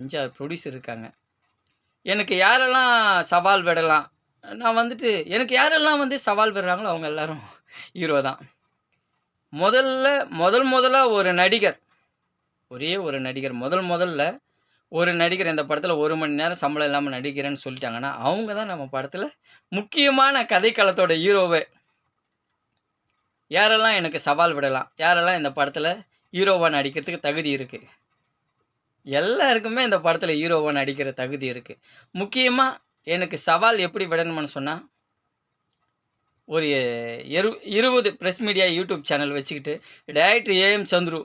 5, 6 producer இருக்காங்க. எனக்கு யாரெல்லாம் சவால் விடலாம்? நான் வந்துட்டு எனக்கு யாரெல்லாம் வந்து சவால் விடுறாங்களோ, அவங்க எல்லாரும் ஹீரோ தான். முதல்ல முதலா ஒரு நடிகர், ஒரே ஒரு நடிகர் முதல்ல ஒரு நடிகர் இந்த படத்துல 1 மணி நேரம் சம்பளம் இல்லாம நடிக்கிறேன்னு சொல்லிட்டாங்கன்னா, அவங்க தான் நம்ம படத்துல முக்கியமான கதைக்களத்தோட ஹீரோவே. யாரெல்லாம் எனக்கு சவால் விடலாம்? யாரெல்லாம் இந்த படத்துல ஹீரோவா நடிக்கிறதுக்கு தகுதி இருக்கு? எல்லாருக்குமே இந்த படத்துல ஹீரோவா நடிக்கிற தகுதி இருக்கு. முக்கியமா எனக்கு சவால் எப்படி விடணும்னு சொன்னா, ஒரு 20 பிரஸ் மீடியா யூடியூப் சேனல் வச்சுக்கிட்டு, டைரக்டர் ஏஎம் சந்துரு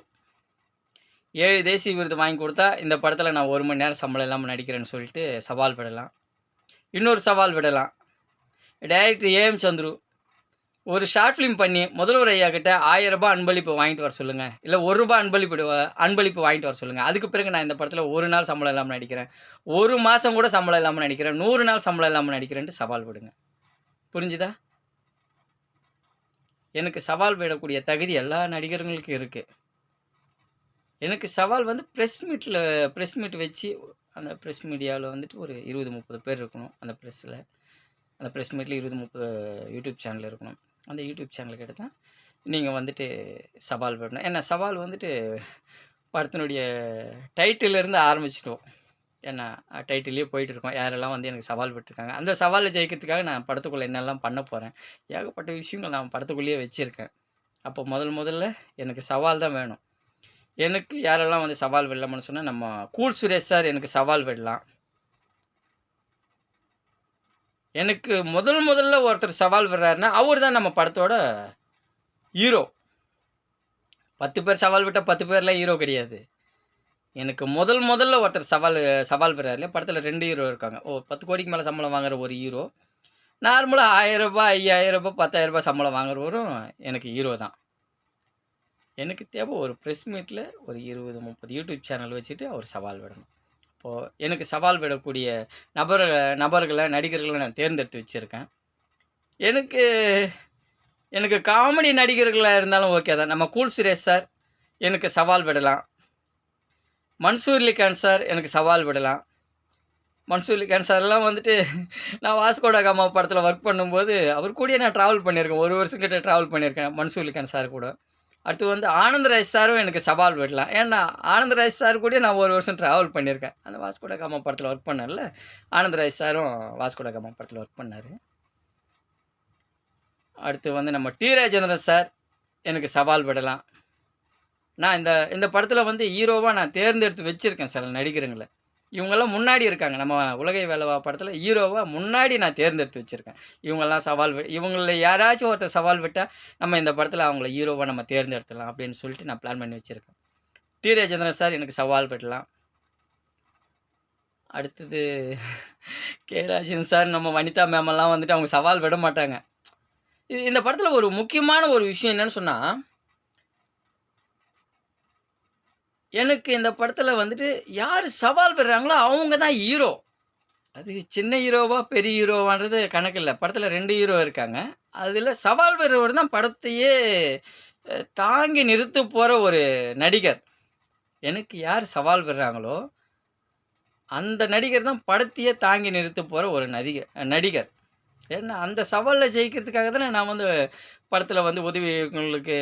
7 தேசிய விருது வாங்கி குடுத்தா, இந்த படத்துல நான் 1 மணி நேரம் சம்பளம் இல்லாம நடிக்கிறேன்னு சொல்லிட்டு சவால் விடலாம். இன்னொரு சவால் விடலாம். டைரக்டர் ஏஎம் சந்துரு ஒரு ஷார்ட் ஃபிலிம் பண்ணி முதல்வர் ஐயா கிட்ட ரூ. 1000 அன்பளிப்பு வாங்கிட்டு வர சொல்லுங்க. இல்ல ரூ. 1 அன்பளிப்பு வாங்கிட்டு வர சொல்லுங்க. அதுக்கு பிறகு நான் இந்த படத்துல 1 நாள் சம்பளம் இல்லாம நடிக்கிறேன். 1 மாசம் கூட சம்பளம் இல்லாம நடிக்கிறேன். 100 நாள் சம்பளம் இல்லாம நடிக்கிறேன்ட்டு சவால் விடுங்க. புரிஞ்சுதா? எனக்கு சவால் விடக்கூடிய தகுதி எல்லா நடிகர்களுக்கும் இருக்கு. எனக்கு சவால் வந்து பிரஸ் மீட் வச்சு அந்த பிரஸ் மீடியாவுல வந்துட்டு ஒரு 20, 30 பேர் இருக்கணும். அந்த பிரஸ்ல. அந்த பிரஸ் மீட்ல 20, 30 யூடியூப் சேனல் இருக்கணும். அந்த யூடியூப் சேனலுக்கிட்ட தான் நீங்க வந்துட்டு சவால் விடணும். ஏன்னா சவால் வந்துட்டு படத்தினுடைய டைட்டில்லேருந்து ஆரம்பிச்சுடுவோம். ஏன்னா டைட்டில்லயே போயிட்டுருக்கோம். யாரெல்லாம் வந்து எனக்கு சவால் விட்டுருக்காங்க. அந்த சவால்ல ஜெயிக்கிறதுக்காக நான் படத்துக்குள்ள என்னெல்லாம் பண்ண போறேன். ஏகப்பட்ட விஷயங்கள் நான் படத்துக்குள்ளேயே வச்சிருக்கேன். அப்போ முதல்ல எனக்கு சவால் தான் வேணும். எனக்கு யாரெல்லாம் வந்து சவால் விடலாம்னு சொன்னா, நம்ம கூல் சுரேஷ் சார் எனக்கு சவால் விடலாம். எனக்கு முதல்ல ஒருத்தர் சவால் விடுறாருன்னா, அவரு தான் நம்ம படத்தோட ஹீரோ. 10 பேர் சவால் விட்டா 10 பேர்லாம் ஹீரோ கிடையாது. எனக்கு முதல்ல ஒருத்தர் சவால் விடுறாரு இல்லையா, படத்துல 2 ஹீரோ இருக்காங்க. 10 கோடிக்கு மேல சம்பளம் வாங்குற ஒரு ஹீரோ. நார்மலா ரூ. 1000, ரூ. 5000, ரூ. 10,000 சம்பளம் வாங்குறவரும் எனக்கு ஹீரோ தான். எனக்கு தேவை ஒரு பிரஸ் மீட்ல ஒரு 20, 30 யூடியூப் சேனல் வச்சுட்டு அவர் சவால் விடணும். இப்போ எனக்கு சவால் விடக்கூடிய நபர்கள, நடிகர்கள நான் தேர்ந்தெடுத்து வச்சிருக்கேன். எனக்கு எனக்கு காமெடி நடிகர்களா இருந்தாலும் ஓகே தான். நம்ம கூல் சுரேஷ் சார் எனக்கு சவால் விடலாம். மன்சூர் அலிகான் சார் எனக்கு சவால் விடலாம். மன்சூர் அலிகான் சார்லாம் வந்துட்டு நான் வாஸ்கோ ட காமா படத்துல ஒர்க் பண்ணும்போது, அவர் கூடயே நான் ட்ராவல் பண்ணியிருக்கேன். 1 வருஷம் கிட்ட ட்ராவல் பண்ணியிருக்கேன். மன்சூர் அலிகான் சார் கூட. அடுத்து வந்து ஆனந்த்ராஜ் சாரும் எனக்கு சவால் விடலாம். ஏன்னா, ஆனந்த்ராஜ் சார் கூடயே நான் 1 வருஷம் ட்ராவல் பண்ணியிருக்கேன். அந்த வாஸ்கோ ட காமா படத்துல ஒர்க் பண்ணேன்ல, ஆனந்த்ராஜ் சாரும் வாஸ்கோ ட காமா படத்துல ஒர்க் பண்ணாரு. அடுத்து வந்து நம்ம டி. ராஜேந்திரன் சார் எனக்கு சவால் விடலாம். நான் இந்த படத்துல வந்து ஹீரோவா நான் தேர்ந்தெடுத்து வச்சிருக்கேன் சில நடிகருங்கள. இவங்கலாம் முன்னாடி இருக்காங்க. நம்ம உலகை வேலவா படத்துல ஹீரோவா முன்னாடி நான் தேர்ந்தெடுத்து வச்சிருக்கேன். இவங்கள்ல யாராச்சும் ஒருத்தர் சவால் விட்டா, நம்ம இந்த படத்துல அவங்கள ஹீரோவா நம்ம தேர்ந்தெடுத்துடலாம் அப்படின்னு சொல்லிட்டு நான் பிளான் பண்ணி வச்சிருக்கேன். டி. ராஜேந்திரன் சார் எனக்கு சவால் விடலாம். அடுத்தது கே. ராஜன் சார், நம்ம வனிதா மேமெல்லாம் வந்துட்டு அவங்க சவால் விட மாட்டாங்க. இந்த படத்துல ஒரு முக்கியமான ஒரு விஷயம் என்னன்னு சொன்னா, எனக்கு இந்த படத்துல வந்துட்டு யாரு சவால் விடுறாங்களோ அவங்க தான் ஹீரோ. அது சின்ன ஹீரோவா, பெரிய ஹீரோவான்றது கணக்கில்ல. படத்துல 2 ஹீரோ இருக்காங்க. அதுல சவால் விடுறவர் தான் படத்தையே தாங்கி நிறுத்தப் போற ஒரு நடிகர். எனக்கு யார் சவால் விடுறாங்களோ, அந்த நடிகர் தான் படத்தையே தாங்கி நிறுத்தப் போற ஒரு நடிகர். ஏன்னா, அந்த சவால்ல ஜெயிக்கிறதுக்காக தானே நான் வந்து படத்துல வந்து உதவி இயக்குனர்களுக்கு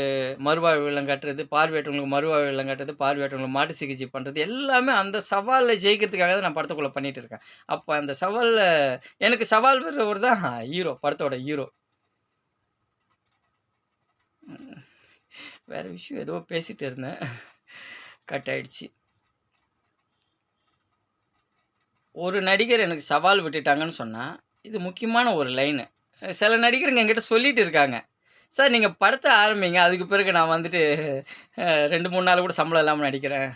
மறுவாழ்வு இல்லம் கட்டுறது, பார்வையற்றவங்களுக்கு மறுவாழ்வு இல்லம் கட்டுறது, பார்வையற்றவங்களுக்கு மாற்று சிகிச்சை பண்றது, எல்லாமே அந்த சவால்ல ஜெயிக்கிறதுக்காக தான் நான் படத்துக்குள்ள பண்ணிட்டு இருக்கேன். அப்ப அந்த சவால்ல எனக்கு சவால் விடுறவர் தான் ஹீரோ, படத்தோட ஹீரோ. ம். வேற விஷயம் ஏதோ பேசிட்டு இருந்தேன். கட் ஆயிடுச்சு. ஒரு நடிகர் எனக்கு சவால் விட்டுட்டாங்கன்னு சொன்னா, இது முக்கியமான ஒரு லைனு. சில நடிகருங்க என்கிட்ட சொல்லிட்டு இருக்காங்க. சார் நீங்க படத்த ஆரம்பிங்க. அதுக்கு பிறகு நான் வந்துட்டு 2, 3 நாள் கூட சம்பளம் இல்லாம நடிக்கிறேன்.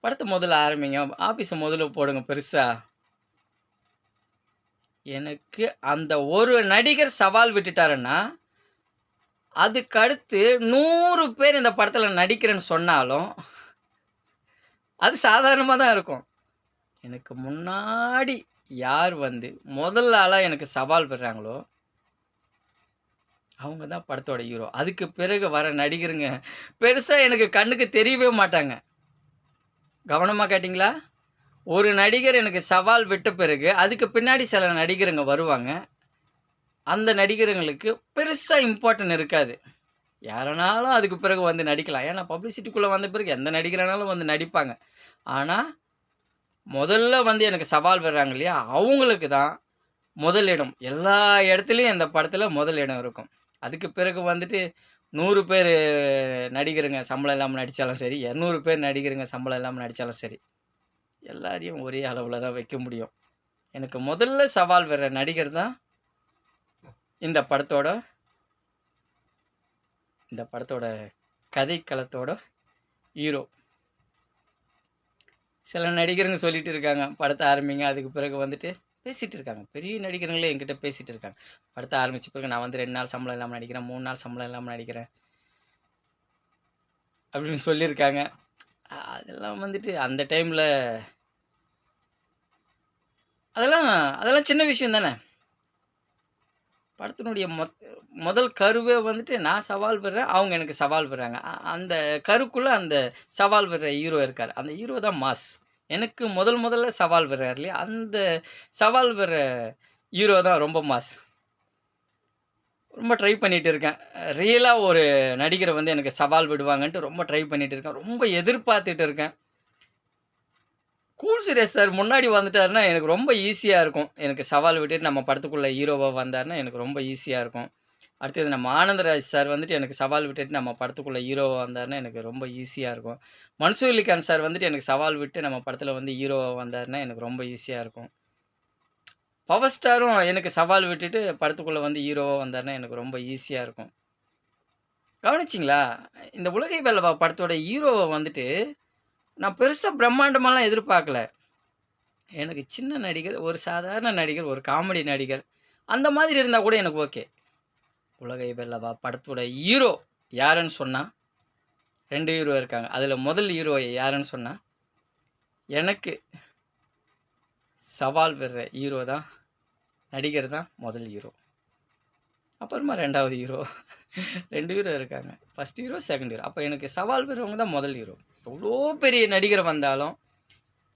படத்த முதல்ல ஆரம்பிங்க. ஆஃபீஸ முதல்ல போடுங்க பெருசா. எனக்கு அந்த ஒரு நடிகர் சவால் விட்டுட்டாருன்னா, அதுக்கு அடுத்து 100 பேர் இந்த படத்துல நடிக்கிறேன்னு சொன்னாலும், அது சாதாரணமா தான் இருக்கும். எனக்கு முன்னாடி யார் வந்து முதல் ஆளா எனக்கு சவால் விடுறாங்களோ, அவங்க தான் படத்தோட ஹீரோ. அதுக்கு பிறகு வர நடிகருங்க பெருசா எனக்கு கண்ணுக்கு தெரியவே மாட்டாங்க. கவனமா கேட்டீங்களா? ஒரு நடிகர் எனக்கு சவால் விட்ட பிறகு, அதுக்கு பின்னாடி சில நடிகருங்க வருவாங்க. அந்த நடிகருங்களுக்கு பெருசா இம்பார்ட்டன்ட் இருக்காது. யாருனாலும் அதுக்கு பிறகு வந்து நடிக்கலாம். ஏன்னா பப்ளிசிட்டிக்குள்ள வந்த பிறகு எந்த நடிகரானாலும் வந்து நடிப்பாங்க. ஆனா, முதல்ல வந்து எனக்கு சவால் விடுறாங்க இல்லையா? அவங்களுக்கு தான் முதலிடம். எல்லா இடத்துலயும் இந்த படத்துல முதல் இடம் இருக்கும். அதுக்கு பிறகு வந்துட்டு 100 பேரு நடிகருங்க சம்பளம் இல்லாம நடிச்சாலும் சரி, 200 பேர் நடிகருங்க சம்பளம் இல்லாம நடிச்சாலும் சரி, எல்லாரையும் ஒரே அளவுல தான் வைக்க முடியும். எனக்கு முதல்ல சவால் விடுற நடிகர் தான் இந்த படத்தோட இந்த படத்தோட கதைக்களத்தோட ஹீரோ. சில நடிகருங்க சொல்லிட்டு இருக்காங்க, படத்த ஆரம்பிங்க. அதுக்கு பிறகு வந்துட்டு பேசிட்டு இருக்காங்க. பெரிய நடிகருங்களே என்கிட்ட பேசிட்டு இருக்காங்க. படத்த ஆரம்பிச்ச பிறகு நான் வந்து 2 நாள் சம்பளம் இல்லாம நடிக்கிறேன், 3 நாள் சம்பளம் இல்லாம நடிக்கிறேன். அப்படின்னு சொல்லியிருக்காங்க. அதெல்லாம் வந்துட்டு அந்த டைம்ல அதெல்லாம் அதெல்லாம் சின்ன விஷயம் தானே. படத்தினுடைய முதல் கருவே வந்துட்டு நான் சவால் விடுறேன், அவங்க எனக்கு சவால் விடுறாங்க. அந்த கருக்குள்ள அந்த சவால் விடுற ஹீரோ இருக்காரு. அந்த ஹீரோ தான் மாஸ். எனக்கு முதல்ல சவால் விடுறாரு இல்லையா? அந்த சவால் விடுற ஹீரோ தான் ரொம்ப மாஸ். ரொம்ப ட்ரை பண்ணிட்டு இருக்கேன். ரியலா ஒரு நடிகர் வந்து எனக்கு சவால் விடுவாங்கன்ட்டு ரொம்ப ட்ரை பண்ணிட்டு இருக்கேன். ரொம்ப எதிர்பார்த்துட்டு இருக்கேன். கூல் சுரேஷ் சார் முன்னாடி வந்துட்டாருன்னா, எனக்கு ரொம்ப ஈஸியா இருக்கும். எனக்கு சவால் விட்டுட்டு நம்ம படத்துக்குள்ள ஹீரோவா வந்தாருன்னா, எனக்கு ரொம்ப ஈஸியா இருக்கும். அடுத்தது நம்ம ஆனந்தராஜ் சார் வந்துட்டு எனக்கு சவால் விட்டுட்டு நம்ம படத்துக்குள்ள ஹீரோவா வந்தாருன்னா, எனக்கு ரொம்ப ஈஸியா இருக்கும். மன்சூர் அலிகான் சார் வந்துட்டு எனக்கு சவால் விட்டு நம்ம படத்துல வந்து ஹீரோவா வந்தாருன்னா, எனக்கு ரொம்ப ஈஸியா இருக்கும். பவர் ஸ்டாரும் எனக்கு சவால் விட்டுட்டு படத்துக்குள்ள வந்து ஹீரோவா வந்தாருன்னா, எனக்கு ரொம்ப ஈஸியா இருக்கும். கவனிச்சீங்களா? இந்த உலகை வல்லவா படத்தோட ஹீரோவ வந்துட்டு, நான் பெருசா பிரம்மாண்டமாலாம் எதிர்பார்க்கல. எனக்கு சின்ன நடிகர், ஒரு சாதாரண நடிகர், ஒரு காமெடி நடிகர். அந்த மாதிரி இருந்தா கூட எனக்கு ஓகே. உலகை வெல்லவா படத்தோட ஹீரோ யாருன்னு சொன்னா, 2 ஹீரோ இருக்காங்க. அதுல முதல் ஹீரோ யாருன்னு சொன்னா, எனக்கு சவால் விடுற ஹீரோ தான், நடிகர் தான் முதல் ஹீரோ. அப்புறமா 2வது ஹீரோ. 2 ஹீரோ இருக்காங்க. First hero, second hero. அப்ப எனக்கு சவால் விடுறவங்க தான் முதல் ஹீரோ. எவ்வளோ பெரிய நடிகர் வந்தாலும்,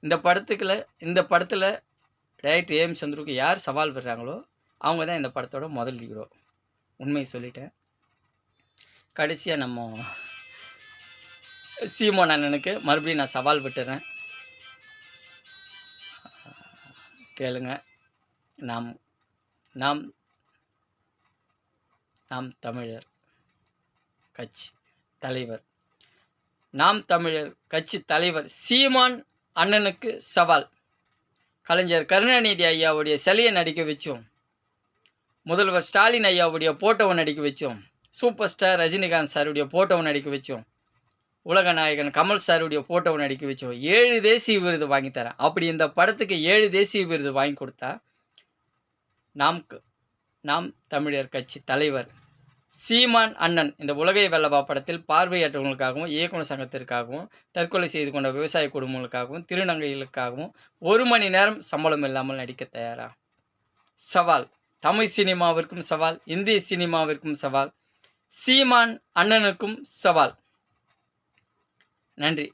இந்த படத்துல டைரக்டர் ஏஎம் சந்துருக்கு யார் சவால் விடுறாங்களோ, அவங்க தான் இந்த படத்தோட முதல் ஹீரோ. உண்மைய சொல்லிட்டேன். கடைசியா நம்ம சீமோன் அண்ணனுக்கு மறுபடியும் நான் சவால் விட்டுறேன். கேளுங்க. நாம் நாம் நாம் தமிழர் கட்சி தலைவர் நாம் தமிழர் கட்சி தலைவர் சீமான் அண்ணனுக்கு சவால். கலைஞர் கருணாநிதி ஐயாவுடைய சிலையை நடிக்க வச்சோம். முதல்வர் ஸ்டாலின் ஐயாவுடைய போட்டோவை நடிக்க வச்சோம். சூப்பர் ஸ்டார் ரஜினிகாந்த் சாருடைய போட்டோவை நடிக்க வச்சோம். உலக நாயகன் கமல் சாருடைய போட்டோவை நடிக்க வச்சோம். 7 தேசிய விருது வாங்கி தரேன். அப்படி இந்த படத்துக்கு 7 தேசிய விருது வாங்கி கொடுத்தா, நாம் தமிழர் கட்சி தலைவர் சீமான் அண்ணன் இந்த உலகை வெல்லவா படத்தில் பார்வையற்றவங்களுக்காகவும், இயக்குனர் சங்கத்திற்காகவும், தற்கொலை செய்து கொண்ட விவசாய குடும்பங்களுக்காகவும், திருநங்கைகளுக்காகவும் 1 மணி நேரம் சம்பளம் இல்லாமல் நடிக்க தயாரா? சவால். தமிழ் சினிமாவிற்கும் சவால், இந்திய சினிமாவிற்கும் சவால், சீமான் அண்ணனுக்கும் சவால். நன்றி.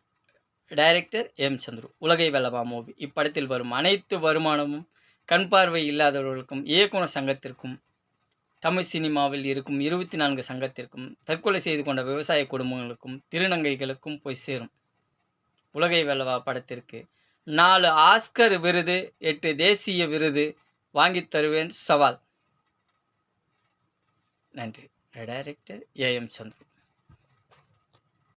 Director M Chandru. உலகை வெல்லவா மூவி. இப்படத்தில் வரும் அனைத்து வருமானமும் கண் பார்வை இல்லாதவர்களுக்கும், இயக்குனர் சங்கத்திற்கும், தமிழ் சினிமாவில் இருக்கும் 24 சங்கத்திற்கும், தற்கொலை செய்து கொண்ட விவசாய குடும்பங்களுக்கும், திருநங்கைகளுக்கும் போய் சேரும். உலகை வெல்லவா படத்திற்கு 4 ஆஸ்கர் விருது, 8 தேசிய விருது வாங்கித் தருவேன் சவால். நன்றி. Director AM Chandru.